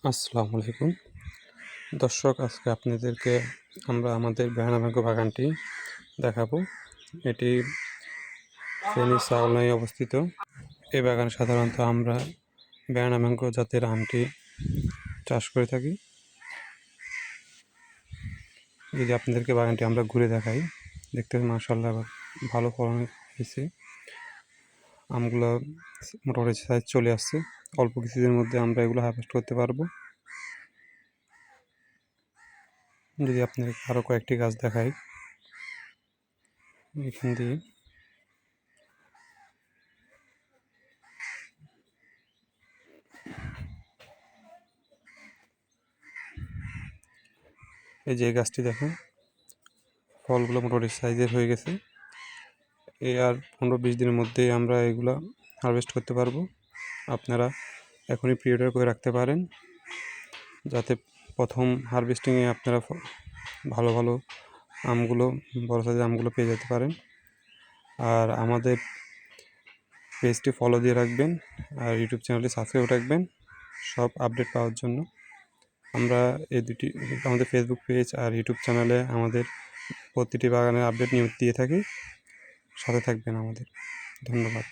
আসসালামু আলাইকুম দর্শক, আজকে আপনাদেরকে আমরা আমাদের বেহানা ম্যাঙ্গো বাগানটি দেখাবো। এটি ফেনী চাওলায় অবস্থিত। এই বাগানে সাধারণত আমরা বেহানা ম্যাঙ্গো জাতের আমটি চাষ করে থাকি। যদি আপনাদেরকে বাগানটি আমরা ঘুরে দেখাই, দেখতে মাশাআল্লাহ ভালো ফলন হয়েছে। আমগুলো মোটামুটি সাইজ চলে আসছে। অল্প কিছুদিনের মধ্যে আমরা এগুলো হারভেস্ট করতে পারবো। যদি আপনাদের আরও কয়েকটি গাছ দেখাই, এখান দিয়ে এই যে গাছটি দেখেন, ফলগুলো মোটামুটি সাইজের হয়ে গেছে। এই আর 15-20 দিনের মধ্যেই আমরা এগুলো হারভেস্ট করতে পারবো। আপনারা এখনই প্রি অর্ডার করে রাখতে পারেন, যাতে প্রথম হারভেস্টিংয়ে আপনারা ভালো ভালো আমগুলো, বড় সাইজের আমগুলো পেয়ে যেতে পারেন। আর আমাদের পেজটি ফলো দিয়ে রাখবেন, আর ইউটিউব চ্যানেলটি সাবস্ক্রাইব রাখবেন সব আপডেট পাওয়ার জন্য। আমরা এই দুটি, আমাদের ফেসবুক পেজ আর ইউটিউব চ্যানেলে আমাদের প্রতিটি বাগানের আপডেট নিউজ দিয়ে থাকি। সাথে থাকবেন আমাদের। ধন্যবাদ।